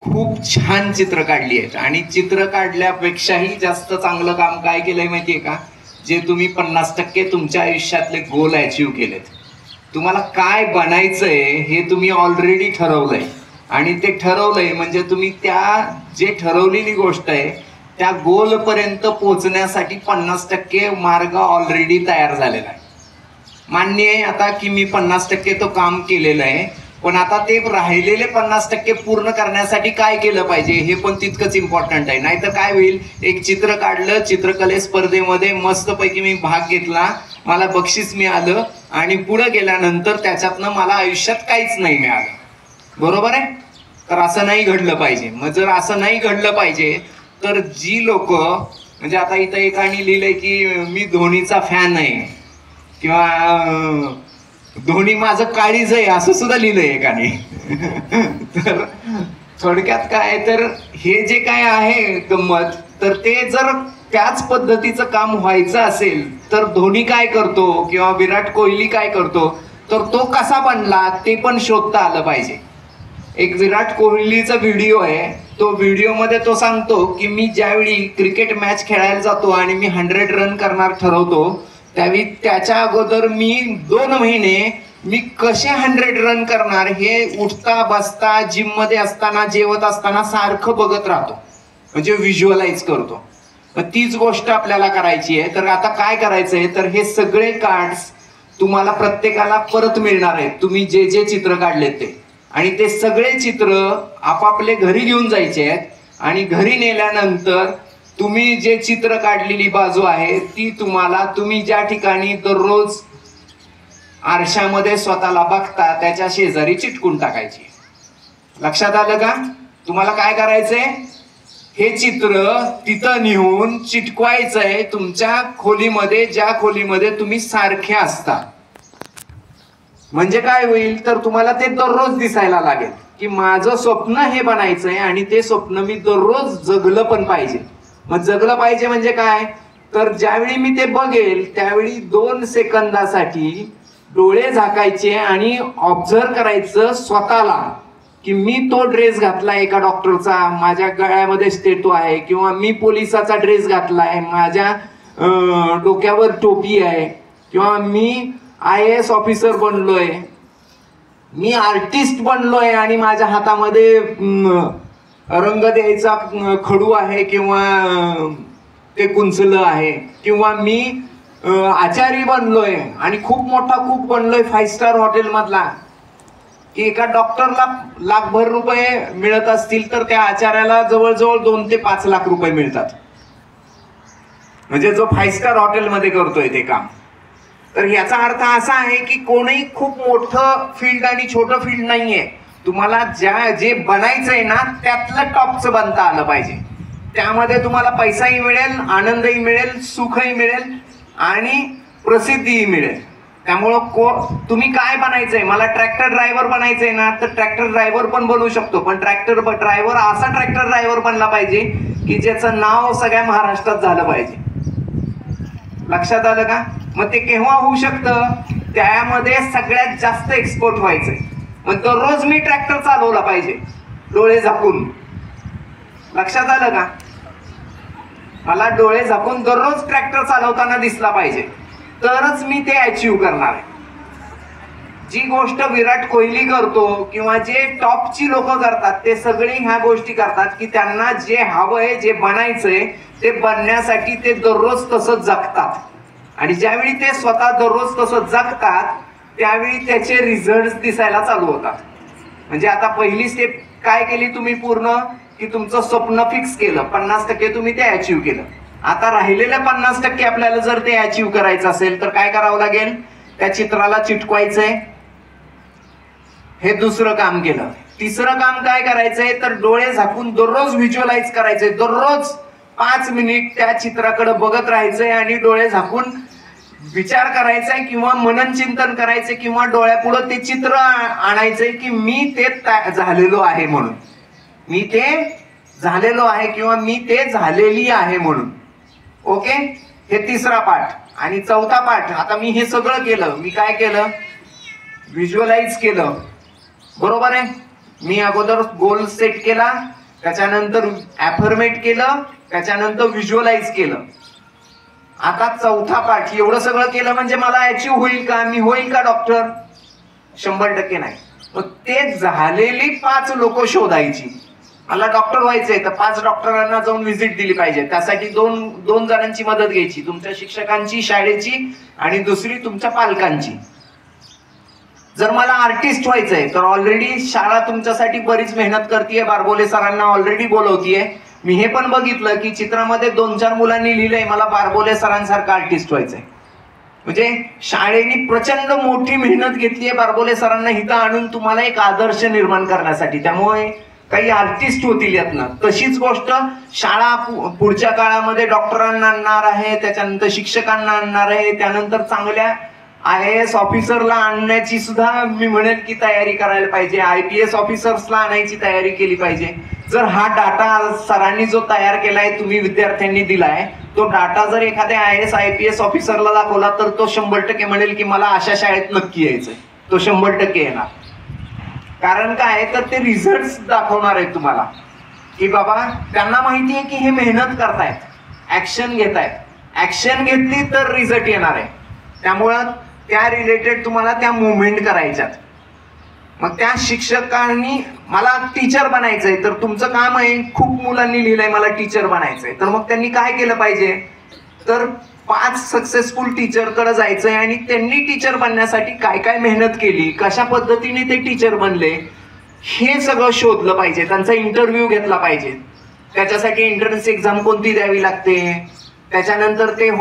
खूप छान चित्र काढली आहेत आणि चित्र काढल्यापेक्षाही जास्त चांगलं काम काय केलंय माहितीये का? जे तुम्ही 50% तुमच्या आयुष्यातले गोल अचीव केलेत. तुम्हाला काय बनायचंय हे तुम्ही ऑलरेडी ठरवलंय आणि ते ठरवलंय म्हणजे तुम्ही त्या जे ठरवलेली गोष्ट आहे त्या गोल पर्यंत पोहोचण्यासाठी 50% मार्ग ऑलरेडी तयार झालेला आहे. मान्य आहे आता की मी 50% तो काम केलेलं आहे, पण आता ते राहिलेले 50% पूर्ण करण्यासाठी काय केलं पाहिजे हे पण तितकंच इम्पॉर्टंट आहे. नाहीतर काय होईल, एक चित्र काढलं, चित्रकले स्पर्धेमध्ये मस्तपैकी मी भाग घेतला, मला बक्षीस मिळालं आणि पुढे गेल्यानंतर त्याच्यातनं मला आयुष्यात काहीच नाही मिळालं. बरोबर आहे? तर असं नाही घडलं पाहिजे. मग जर असं नाही घडलं पाहिजे तर जी लोक, म्हणजे आता इथं एकाने लिहिलंय की मी धोनीचा फॅन आहे किंवा धोनी माझं काळीज आहे असं सुद्धा लिहिलंय एकाने. तर थोडक्यात काय, तर हे जे काय आहे गंमत, तर ते जर त्याच पद्धतीचं काम व्हायचं असेल तर धोनी काय करतो किंवा विराट कोहली काय करतो, तर तो कसा बनला ते पण शोधता आलं पाहिजे. एक विराट कोहलीचा व्हिडिओ आहे, तो व्हिडिओमध्ये तो सांगतो की मी ज्यावेळी क्रिकेट मॅच खेळायला जातो आणि मी 100 रन करणार ठरवतो, त्यावेळी त्याच्या अगोदर मी 2 महिने मी कसे 100 रन करणार हे उठता बसता जिम मध्ये असताना जेवत असताना सारखं बघत राहतो, म्हणजे व्हिज्युअलाइज करतो. मग तीच गोष्ट आपल्याला करायची आहे. तर आता काय करायचंय, तर हे सगळे कार्ड्स तुम्हाला प्रत्येकाला परत मिळणार आहेत, तुम्ही जे जे चित्र काढलेत ते, आणि ते सगळे चित्र आपापले घरी घेऊन जायचे आहेत आणि घरी नेल्यानंतर तुम्ही जे चित्र काढलेली बाजू आहे ती तुम्हाला, तुम्ही ज्या ठिकाणी दररोज आरशामध्ये स्वतःला बघता त्याच्या शेजारी चिटकून टाकायची. लक्षात आलं का? तुम्हाला काय करायचंय, हे चित्र तिथं नेऊन चिटकवायचंय तुमच्या खोलीमध्ये, ज्या खोलीमध्ये तुम्ही सारखे असता. म्हणजे काय होईल, तर तुम्हाला ते दररोज दिसायला लागेल की माझं स्वप्न हे बनायचंय आणि ते स्वप्न मी दररोज जगलं पण पाहिजे. मग जगलं पाहिजे म्हणजे काय, तर ज्यावेळी मी ते बघेल त्यावेळी 2 सेकंदासाठी डोळे झाकायचे आणि ऑब्झर्व करायचं स्वतःला की मी तो ड्रेस घातलाय एका डॉक्टरचा, माझ्या गळ्यामध्ये स्टेटो आहे, किंवा मी पोलिसाचा ड्रेस घातलाय, माझ्या डोक्यावर टोपी आहे, किंवा मी IAS ऑफिसर बनलोय, मी आर्टिस्ट बनलोय आणि माझ्या हातामध्ये रंग द्यायचा खडू आहे किंवा ते कुंचलं आहे, किंवा मी आचारी बनलोय आणि खूप मोठा कुक बनलोय 5 स्टार हॉटेल मधला, की एका डॉक्टरला लाखभर रुपये मिळत असतील तर त्या आचार्याला जवळजवळ 2 ते 5 लाख रुपये मिळतात, म्हणजे जो 5 स्टार हॉटेलमध्ये करतोय ते काम. तर याचा अर्थ असा आहे की कोणीही खूप मोठं फील्ड आणि छोटं फील्ड नाहीये. तुम्हाला जे बनायचंय ना त्यातलं टॉपचं बनता आलं पाहिजे. त्यामध्ये तुम्हाला पैसाही मिळेल, आनंदही मिळेल, सुखही मिळेल आणि प्रसिद्धीही मिळेल. त्यामुळं तुम्ही काय बनायचंय, मला ट्रॅक्टर ड्रायव्हर बनायचंय ना, तर ट्रॅक्टर ड्रायव्हर पण बनवू शकतो, पण ट्रॅक्टर ड्रायव्हर असा ट्रॅक्टर ड्रायव्हर बनला पाहिजे की ज्याचं नाव सगळ्या महाराष्ट्रात झालं पाहिजे. लक्षात आलं का? मग ते केव्हा होऊ शकतं, त्यामध्ये सगळ्यात जास्त एक्सपोर्ट व्हायचंय. मग दररोज मी ट्रॅक्टर चालवला पाहिजे डोळे झाकून. लक्षात आलं का? मला डोळे झाकून दररोज ट्रॅक्टर चालवताना दिसला पाहिजे, तरच मी ते अचीव करणार आहे. जी गोष्ट विराट कोहली करतो किंवा जे टॉपची लोक करतात ते सगळे ह्या गोष्टी करतात की त्यांना जे हवंय, जे बनायचंय ते बनण्यासाठी ते दररोज तसं जगतात. आणि ज्यावेळी ते स्वतः दररोज तसं जगतात त्यावेळी त्याचे रिझल्ट दिसायला चालू होतात. म्हणजे आता पहिली स्टेप काय केली तुम्ही पूर्ण, की तुमचं स्वप्न फिक्स केलं, 50% तुम्ही ते अचीव केलं. आता राहिलेल्या 50% आपल्याला जर ते अचीव करायचं असेल तर काय करावं लागेल, त्या चित्राला चिटकवायचंय. हे दुसरं काम केलं. तिसरं काम काय करायचंय, तर डोळे झाकून दररोज व्हिज्युअलाइज करायचंय. दररोज 5 मिनिट त्या चित्राकडे बघत राहायचंय आणि डोळे झाकून विचार करायचाय किंवा मनन चिंतन करायचंय किंवा डोळ्यापुढे ते चित्र आणायचंय की मी ते झालेलो आहे म्हणून, मी ते झालेलो आहे किंवा मी ते झालेली आहे म्हणून. ओके, हे तिसरा पाठ. आणि चौथा पाठ, आता मी हे सगळं केलं, मी काय केलं, व्हिज्युअलाइज केलं, बरोबर आहे. मी अगोदर गोल सेट केला, त्याच्यानंतर ऍफर्मेट केलं, त्याच्यानंतर व्हिज्युअलाइज केलं. आता चौथा पाठ. एवढं सगळं केलं म्हणजे मला अचीव्ह होईल का? मी होईल का डॉक्टर? 100% नाही. मग ते झालेली 5 लोक शोधायची. मला डॉक्टर व्हायचंय तर 5 डॉक्टरांना जाऊन व्हिजिट दिली पाहिजे. त्यासाठी दोन जणांची मदत घ्यायची, तुमच्या शिक्षकांची, शाळेची, आणि दुसरी तुमच्या पालकांची. जर मला आर्टिस्ट व्हायचंय तर ऑलरेडी शाळा तुमच्यासाठी बरीच मेहनत करतेय, बारबोले सरांना ऑलरेडी बोलवतीये. मी हे पण बघितलं की चित्रामध्ये 2-4 मुलांनी लिहिलंय मला बारबोले सरांसारखं आर्टिस्ट व्हायचंय. म्हणजे शाळेने प्रचंड मोठी मेहनत घेतलीये बारबोले सरांना इथं आणून तुम्हाला एक आदर्श निर्माण करण्यासाठी. त्यामुळे काही आर्टिस्ट होतील यातनं. तशीच गोष्ट शाळा पुढच्या काळामध्ये डॉक्टरांना आणणार आहे, त्याच्यानंतर शिक्षकांना आणणार आहे, त्यानंतर चांगल्या IAS ऑफिसरला आणण्याची सुद्धा मी म्हणेल की तयारी करायला पाहिजे. IPS ऑफिसर्सला आणायची तयारी केली पाहिजे. जर हा डाटा सरांनी जो तयार केलाय, तुम्ही विद्यार्थ्यांनी दिलाय, तो डाटा जर एखाद्या IAS IPS ऑफिसरला दाखवला तर तो 100% म्हणेल की मला अशा शाळेत नक्की यायचंय. तो 100% येणार. कारण काय तर ते रिझल्ट दाखवणार आहेत तुम्हाला की बाबा त्यांना माहिती आहे की हे मेहनत करतायत, ऍक्शन घेतायत. ऍक्शन घेतली तर रिझल्ट येणार आहे. त्यामुळं त्या रिलेटेड तुम्हाला त्या मुवमेंट करायच्यात. मग त्या शिक्षकांनी मला टीचर बनायचंय तर तुमचं काम आहे, खूप मुलांनी लिहिलंय मला टीचर बनायचंय, तर मग त्यांनी काय केलं पाहिजे तर 5 सक्सेसफुल टीचर कडे जायचंय आणि त्यांनी टीचर बनण्यासाठी काय काय मेहनत केली, कशा पद्धतीने ते टीचर बनले, हे सगळं शोधलं पाहिजे. त्यांचा इंटरव्ह्यू घेतला पाहिजे. त्याच्यासाठी एंट्रन्स एक्झाम कोणती द्यावी लागते, त्याच्यानंतर ते